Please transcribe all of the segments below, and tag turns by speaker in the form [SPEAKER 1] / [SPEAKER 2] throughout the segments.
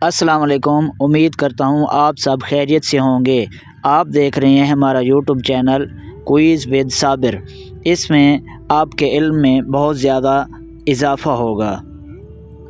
[SPEAKER 1] السلام علیکم، امید کرتا ہوں آپ سب خیریت سے ہوں گے۔ آپ دیکھ رہے ہیں ہمارا یوٹیوب چینل کوئز ود صابر۔ اس میں آپ کے علم میں بہت زیادہ اضافہ ہوگا۔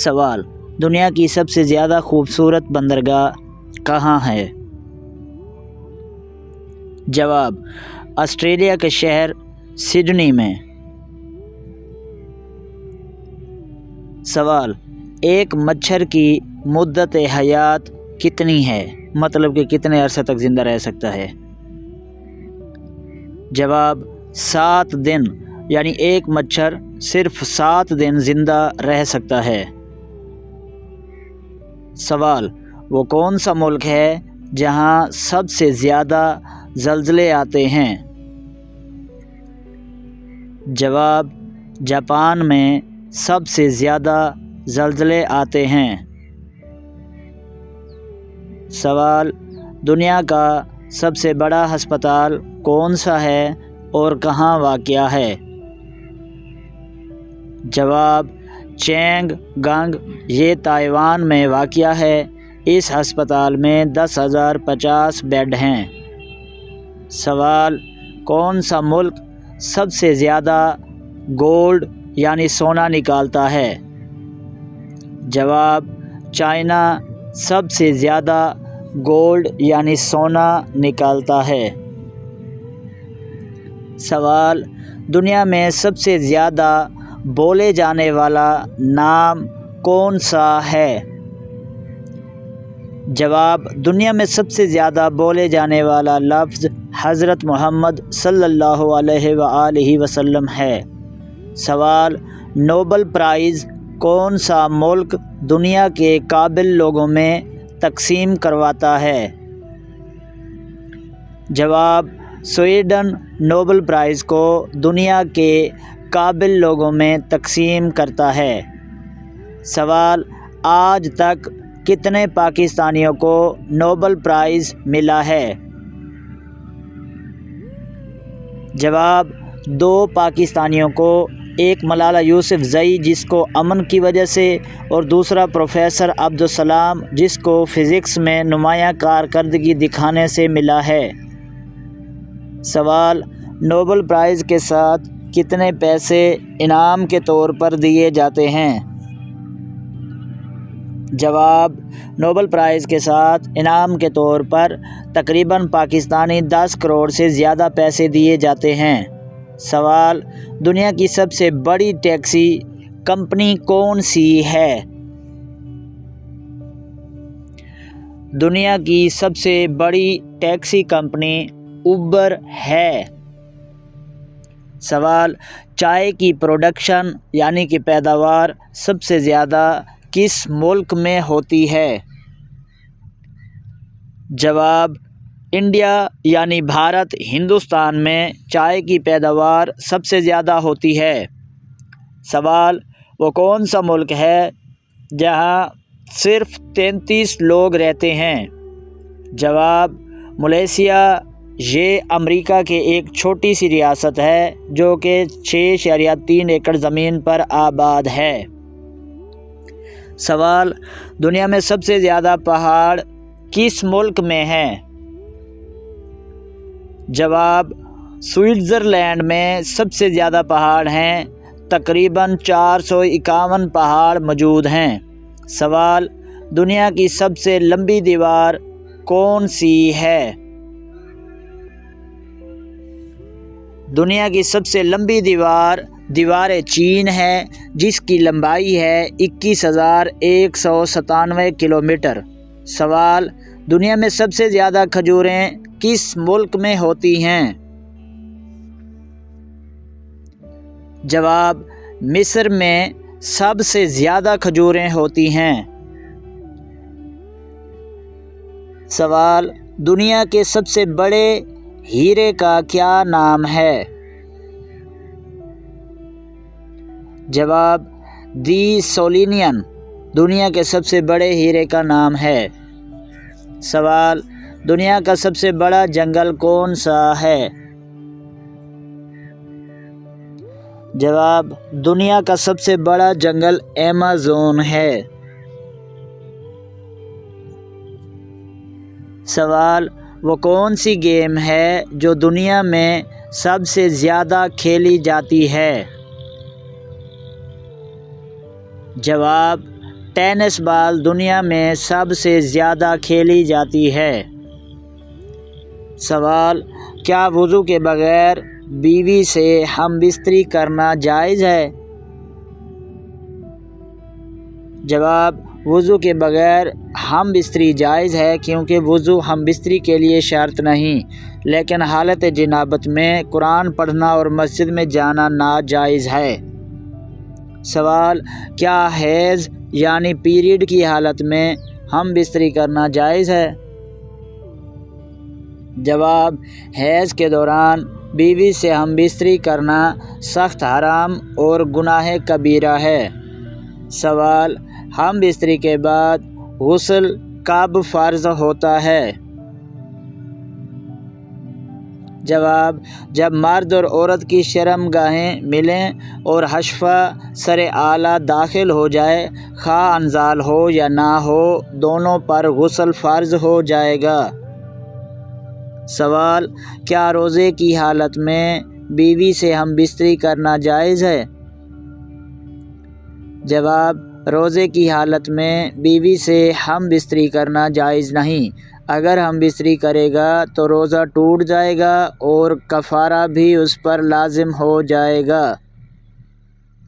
[SPEAKER 1] سوال: دنیا کی سب سے زیادہ خوبصورت بندرگاہ کہاں ہے؟ جواب: آسٹریلیا کے شہر سڈنی میں۔ سوال: ایک مچھر کی مدت حیات کتنی ہے؟ مطلب کہ کتنے عرصے تک زندہ رہ سکتا ہے؟ جواب: 7 دن، یعنی ایک مچھر صرف 7 دن زندہ رہ سکتا ہے۔ سوال: وہ کون سا ملک ہے جہاں سب سے زیادہ زلزلے آتے ہیں؟ جواب: جاپان میں سب سے زیادہ زلزلے آتے ہیں۔ سوال: دنیا کا سب سے بڑا ہسپتال کون سا ہے اور کہاں واقع ہے؟ جواب: چینگ گنگ، یہ تائیوان میں واقع ہے۔ اس ہسپتال میں 10,050 بیڈ ہیں۔ سوال: کون سا ملک سب سے زیادہ گولڈ یعنی سونا نکالتا ہے؟ جواب: چائنا سب سے زیادہ گولڈ یعنی سونا نکالتا ہے۔ سوال: دنیا میں سب سے زیادہ بولے جانے والا نام کون سا ہے؟ جواب: دنیا میں سب سے زیادہ بولے جانے والا لفظ حضرت محمد صلی اللہ علیہ وآلہ وسلم ہے۔ سوال: نوبل پرائز کون سا ملک دنیا کے قابل لوگوں میں تقسیم کرواتا ہے؟ جواب: سویڈن نوبل پرائز کو دنیا کے قابل لوگوں میں تقسیم کرتا ہے۔ سوال: آج تک کتنے پاکستانیوں کو نوبل پرائز ملا ہے؟ جواب: 2 پاکستانیوں کو، ایک ملالہ یوسفزئی جس کو امن کی وجہ سے، اور دوسرا پروفیسر عبدالسلام جس کو فزکس میں نمایاں کارکردگی دکھانے سے ملا ہے۔ سوال: نوبل پرائز کے ساتھ کتنے پیسے انعام کے طور پر دیے جاتے ہیں؟ جواب: نوبل پرائز کے ساتھ انعام کے طور پر تقریباً پاکستانی 10 کروڑ سے زیادہ پیسے دیے جاتے ہیں۔ سوال: دنیا کی سب سے بڑی ٹیکسی کمپنی کون سی ہے؟ دنیا کی سب سے بڑی ٹیکسی کمپنی اوبر ہے۔ سوال: چائے کی پروڈکشن یعنی کہ پیداوار سب سے زیادہ کس ملک میں ہوتی ہے؟ جواب: انڈیا یعنی بھارت ہندوستان میں چائے کی پیداوار سب سے زیادہ ہوتی ہے۔ سوال: وہ کون سا ملک ہے جہاں صرف 33 لوگ رہتے ہیں؟ جواب: ملیشیا، یہ امریکہ کے ایک چھوٹی سی ریاست ہے جو کہ 6.3 ایکڑ زمین پر آباد ہے۔ سوال: دنیا میں سب سے زیادہ پہاڑ کس ملک میں ہیں؟ جواب: سوئٹزرلینڈ میں سب سے زیادہ پہاڑ ہیں، تقریباً 451 پہاڑ موجود ہیں۔ سوال: دنیا کی سب سے لمبی دیوار کون سی ہے؟ دنیا کی سب سے لمبی دیوار چین ہے جس کی لمبائی ہے 21,197 کلومیٹر۔ سوال: دنیا میں سب سے زیادہ کھجوریں کس ملک میں ہوتی ہیں؟ جواب: مصر میں سب سے زیادہ کھجوریں ہوتی ہیں۔ سوال: دنیا کے سب سے بڑے ہیرے کا کیا نام ہے؟ جواب: دی سولینین دنیا کے سب سے بڑے ہیرے کا نام ہے۔ سوال: دنیا کا سب سے بڑا جنگل کون سا ہے؟ جواب: دنیا کا سب سے بڑا جنگل ایمیزون ہے۔ سوال، وہ کون سی گیم ہے جو دنیا میں سب سے زیادہ کھیلی جاتی ہے؟ جواب، ٹینس بال دنیا میں سب سے زیادہ کھیلی جاتی ہے۔ سوال، کیا وضو کے بغیر بیوی سے ہم بستری کرنا جائز ہے؟ جواب، وضو کے بغیر ہم بستری جائز ہے، کیونکہ وضو ہم بستری کے لیے شرط نہیں، لیکن حالت جنابت میں قرآن پڑھنا اور مسجد میں جانا ناجائز ہے۔ سوال، کیا حیض یعنی پیریڈ کی حالت میں ہم بستری کرنا جائز ہے؟ جواب، حیض کے دوران بیوی سے ہم بستری کرنا سخت حرام اور گناہ کبیرہ ہے۔ سوال، ہم بستری کے بعد غسل کب فرض ہوتا ہے؟ جواب، جب مرد اور عورت کی شرم گاہیں ملیں اور حشفہ سر اعلیٰ داخل ہو جائے، خواہ انزال ہو یا نہ ہو، دونوں پر غسل فرض ہو جائے گا۔ سوال، کیا روزے کی حالت میں بیوی سے ہم بستری کرنا جائز ہے؟ جواب، روزے کی حالت میں بیوی سے ہم بستری کرنا جائز نہیں۔ اگر ہم بستری کرے گا تو روزہ ٹوٹ جائے گا اور کفارہ بھی اس پر لازم ہو جائے گا۔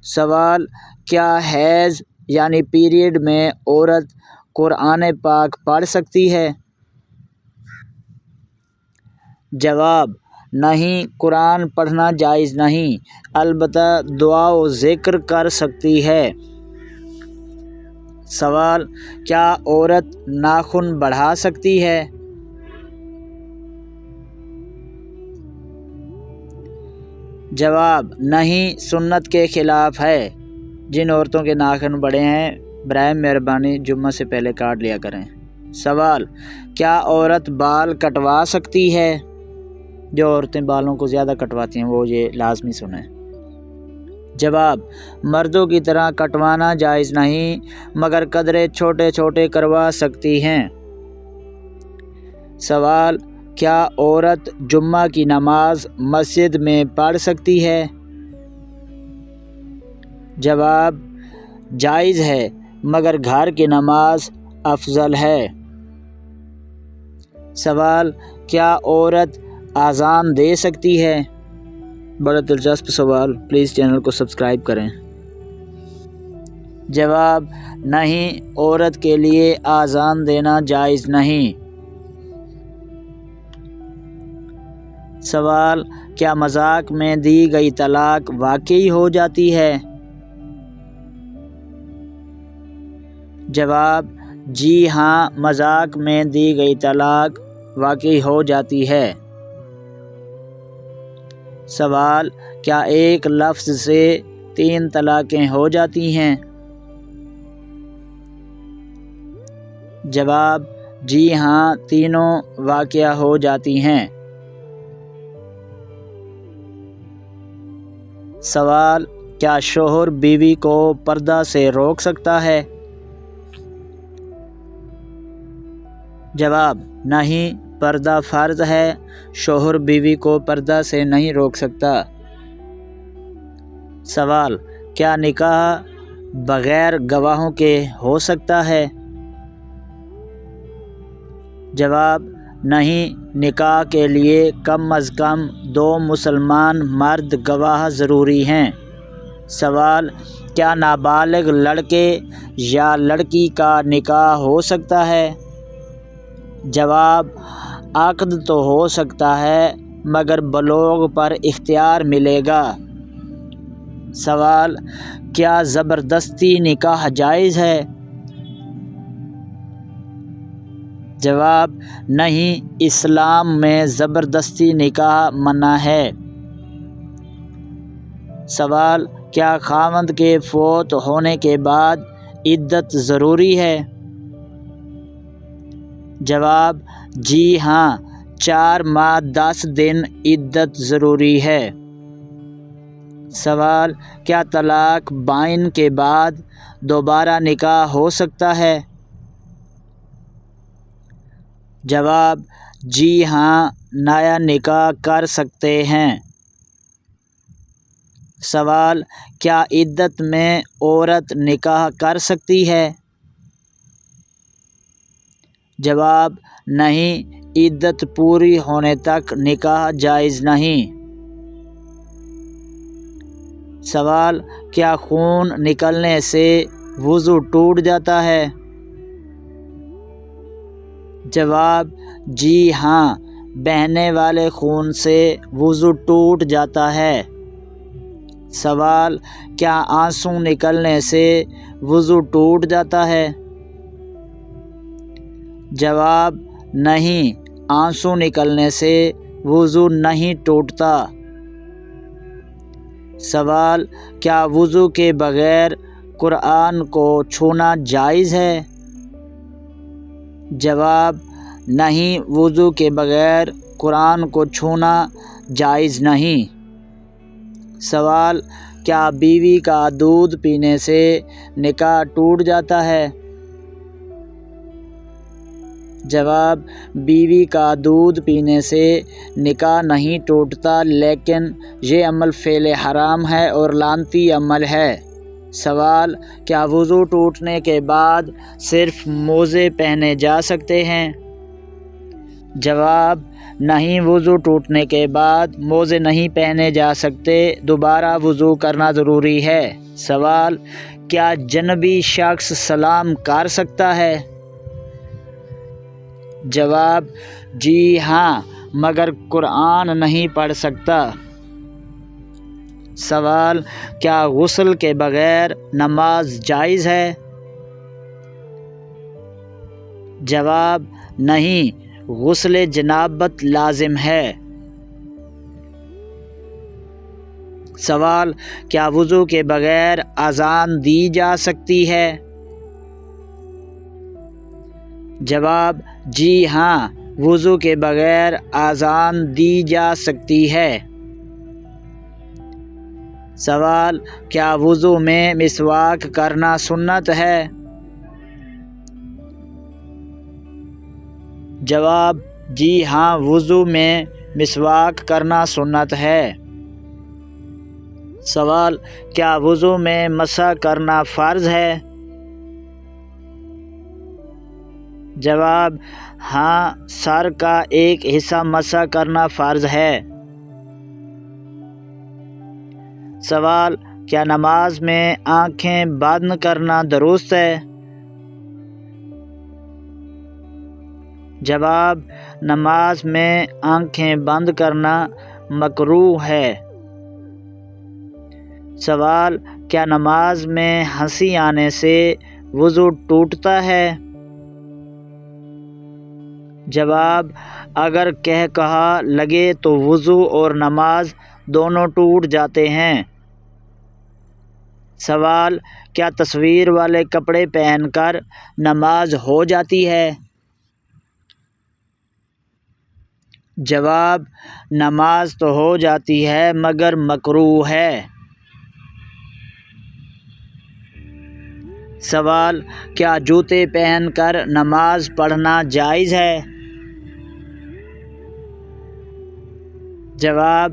[SPEAKER 1] سوال، کیا حیض یعنی پیریڈ میں عورت قرآن پاک پڑھ سکتی ہے؟ جواب، نہیں، قرآن پڑھنا جائز نہیں، البتہ دعا و ذکر کر سکتی ہے۔ سوال، کیا عورت ناخن بڑھا سکتی ہے؟ جواب، نہیں، سنت کے خلاف ہے۔ جن عورتوں کے ناخن بڑے ہیں برائے مہربانی جمعہ سے پہلے کاٹ لیا کریں۔ سوال، کیا عورت بال کٹوا سکتی ہے؟ جو عورتیں بالوں کو زیادہ کٹواتی ہیں وہ یہ لازمی سنیں۔ جواب، مردوں کی طرح کٹوانا جائز نہیں، مگر قدرے چھوٹے چھوٹے کروا سکتی ہیں۔ سوال، کیا عورت جمعہ کی نماز مسجد میں پڑھ سکتی ہے؟ جواب، جائز ہے، مگر گھر کی نماز افضل ہے۔ سوال، کیا عورت اذان دے سکتی ہے؟ بڑا دلچسپ سوال، پلیز چینل کو سبسکرائب کریں۔ جواب، نہیں، عورت کے لیے اذان دینا جائز نہیں۔ سوال، کیا مذاق میں دی گئی طلاق واقعی ہو جاتی ہے؟ جواب، جی ہاں، مذاق میں دی گئی طلاق واقعی ہو جاتی ہے۔ سوال، کیا ایک لفظ سے 3 طلاقیں ہو جاتی ہیں؟ جواب، جی ہاں، تینوں واقعہ ہو جاتی ہیں۔ سوال، کیا شوہر بیوی کو پردہ سے روک سکتا ہے؟ جواب، نہیں، پردہ فرض ہے، شوہر بیوی کو پردہ سے نہیں روک سکتا۔ سوال، کیا نکاح بغیر گواہوں کے ہو سکتا ہے؟ جواب، نہیں، نکاح کے لیے کم از کم 2 مسلمان مرد گواہ ضروری ہیں۔ سوال، کیا نابالغ لڑکے یا لڑکی کا نکاح ہو سکتا ہے؟ جواب، عقد تو ہو سکتا ہے، مگر بلوغ پر اختیار ملے گا۔ سوال، کیا زبردستی نکاح جائز ہے؟ جواب، نہیں، اسلام میں زبردستی نکاح منع ہے۔ سوال، کیا خاوند کے فوت ہونے کے بعد عدت ضروری ہے؟ جواب، جی ہاں، 4 ماہ 10 دن عدت ضروری ہے۔ سوال، کیا طلاق بائن کے بعد دوبارہ نکاح ہو سکتا ہے؟ جواب: جی ہاں، نیا نکاح کر سکتے ہیں۔ سوال: کیا عدت میں عورت نکاح کر سکتی ہے؟ جواب: نہیں، عدت پوری ہونے تک نکاح جائز نہیں۔ سوال: کیا خون نکلنے سے وضو ٹوٹ جاتا ہے؟ جواب: جی ہاں، بہنے والے خون سے وضو ٹوٹ جاتا ہے۔ سوال: کیا آنسو نکلنے سے وضو ٹوٹ جاتا ہے؟ جواب: نہیں، آنسو نکلنے سے وضو نہیں ٹوٹتا۔ سوال: کیا وضو کے بغیر قرآن کو چھونا جائز ہے؟ جواب: نہیں، وضو کے بغیر قرآن کو چھونا جائز نہیں۔ سوال: کیا بیوی کا دودھ پینے سے نکاح ٹوٹ جاتا ہے؟ جواب: بیوی کا دودھ پینے سے نکاح نہیں ٹوٹتا، لیکن یہ عمل فعل حرام ہے اور لعنتی عمل ہے۔ سوال: کیا وضو ٹوٹنے کے بعد صرف موزے پہنے جا سکتے ہیں؟ جواب: نہیں، وضو ٹوٹنے کے بعد موزے نہیں پہنے جا سکتے، دوبارہ وضو کرنا ضروری ہے۔ سوال: کیا جنبی شخص سلام کر سکتا ہے؟ جواب: جی ہاں، مگر قرآن نہیں پڑھ سکتا۔ سوال: کیا غسل کے بغیر نماز جائز ہے؟ جواب: نہیں، غسل جنابت لازم ہے۔ سوال: کیا وضو کے بغیر اذان دی جا سکتی ہے؟ جواب: جی ہاں، وضو کے بغیر اذان دی جا سکتی ہے۔ سوال: کیا وضو میں مسواک کرنا سنت ہے؟ جواب: جی ہاں، وضو میں مسواک کرنا سنت ہے۔ سوال: کیا وضو میں مسح کرنا فرض ہے؟ جواب: ہاں، سر کا ایک حصہ مسح کرنا فرض ہے۔ سوال: کیا نماز میں آنکھیں بند کرنا درست ہے؟ جواب: نماز میں آنکھیں بند کرنا مکروہ ہے۔ سوال: کیا نماز میں ہنسی آنے سے وضو ٹوٹتا ہے؟ جواب: اگر قہقہا لگے تو وضو اور نماز دونوں ٹوٹ جاتے ہیں۔ سوال: کیا تصویر والے کپڑے پہن کر نماز ہو جاتی ہے؟ جواب: نماز تو ہو جاتی ہے مگر مکروہ ہے۔ سوال: کیا جوتے پہن کر نماز پڑھنا جائز ہے؟ جواب: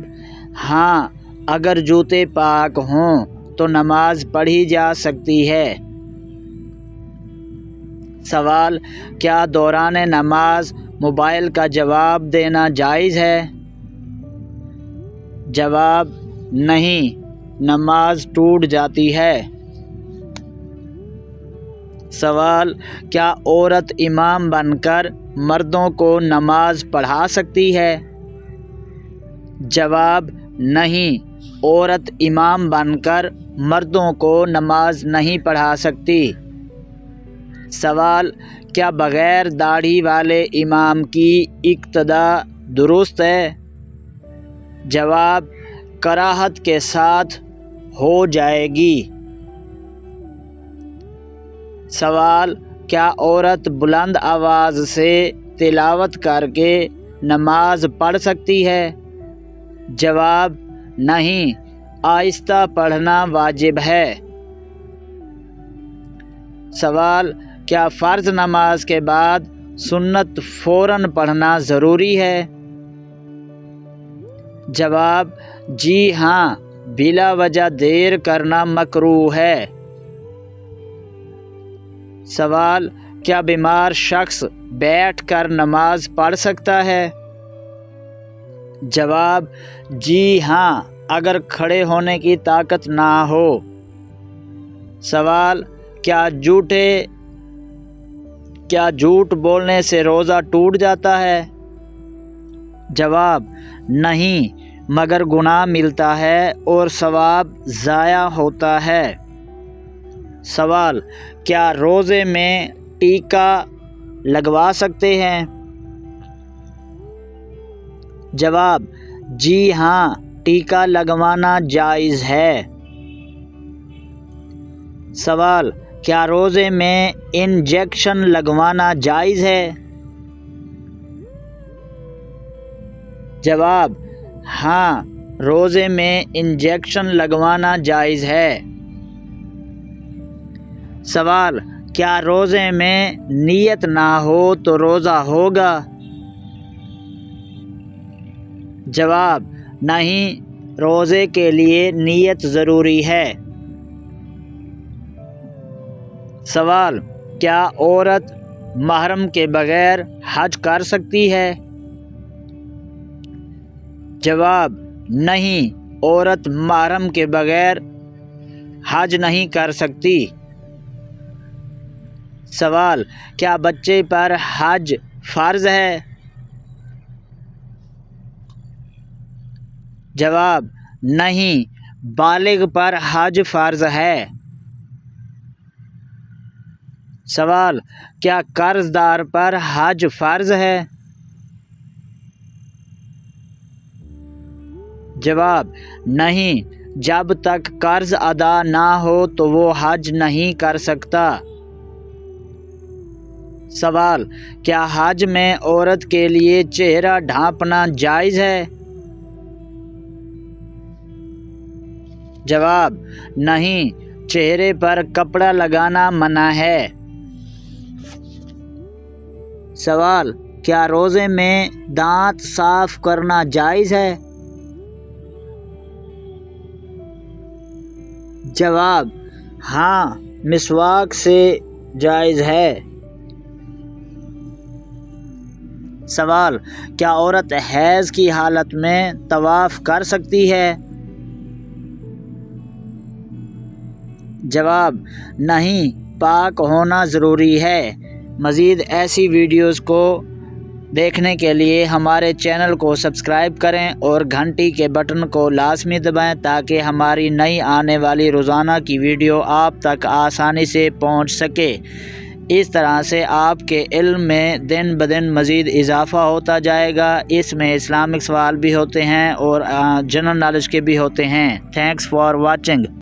[SPEAKER 1] ہاں، اگر جوتے پاک ہوں تو نماز پڑھی جا سکتی ہے۔ سوال: کیا دوران نماز موبائل کا جواب دینا جائز ہے؟ جواب: نہیں، نماز ٹوٹ جاتی ہے۔ سوال: کیا عورت امام بن کر مردوں کو نماز پڑھا سکتی ہے؟ جواب: نہیں، عورت امام بن کر مردوں کو نماز نہیں پڑھا سکتی۔ سوال: کیا بغیر داڑھی والے امام کی اقتدا درست ہے؟ جواب: کراہت کے ساتھ ہو جائے گی۔ سوال: کیا عورت بلند آواز سے تلاوت کر کے نماز پڑھ سکتی ہے؟ جواب: نہیں، آہستہ پڑھنا واجب ہے۔ سوال: کیا فرض نماز کے بعد سنت فوراً پڑھنا ضروری ہے؟ جواب: جی ہاں، بلا وجہ دیر کرنا مکروہ ہے۔ سوال: کیا بیمار شخص بیٹھ کر نماز پڑھ سکتا ہے؟ جواب: جی ہاں، اگر کھڑے ہونے کی طاقت نہ ہو۔ سوال: کیا جھوٹ بولنے سے روزہ ٹوٹ جاتا ہے؟ جواب: نہیں، مگر گناہ ملتا ہے اور ثواب ضائع ہوتا ہے۔ سوال: کیا روزے میں ٹیکا لگوا سکتے ہیں؟ جواب: جی ہاں، ٹیکا لگوانا جائز ہے۔ سوال: کیا روزے میں انجیکشن لگوانا جائز ہے؟ جواب: ہاں، روزے میں انجیکشن لگوانا جائز ہے۔ سوال: کیا روزے میں نیت نہ ہو تو روزہ ہوگا؟ جواب: نہیں، روزے کے لیے نیت ضروری ہے۔ سوال: کیا عورت محرم کے بغیر حج کر سکتی ہے؟ جواب: نہیں، عورت محرم کے بغیر حج نہیں کر سکتی۔ سوال: کیا بچے پر حج فرض ہے؟ جواب: نہیں، بالغ پر حج فرض ہے۔ سوال: کیا قرض دار پر حج فرض ہے؟ جواب: نہیں، جب تک قرض ادا نہ ہو تو وہ حج نہیں کر سکتا۔ سوال: کیا حج میں عورت کے لیے چہرہ ڈھانپنا جائز ہے؟ جواب: نہیں، چہرے پر کپڑا لگانا منع ہے۔ سوال: کیا روزے میں دانت صاف کرنا جائز ہے؟ جواب: ہاں، مسواک سے جائز ہے۔ سوال: کیا عورت حیض کی حالت میں طواف کر سکتی ہے؟ جواب: نہیں، پاک ہونا ضروری ہے۔ مزید ایسی ویڈیوز کو دیکھنے کے لیے ہمارے چینل کو سبسکرائب کریں اور گھنٹی کے بٹن کو لازمی دبائیں تاکہ ہماری نئی آنے والی روزانہ کی ویڈیو آپ تک آسانی سے پہنچ سکے۔ اس طرح سے آپ کے علم میں دن بدن مزید اضافہ ہوتا جائے گا۔ اس میں اسلامک سوال بھی ہوتے ہیں اور جنرل نالج کے بھی ہوتے ہیں۔ Thanks for watching.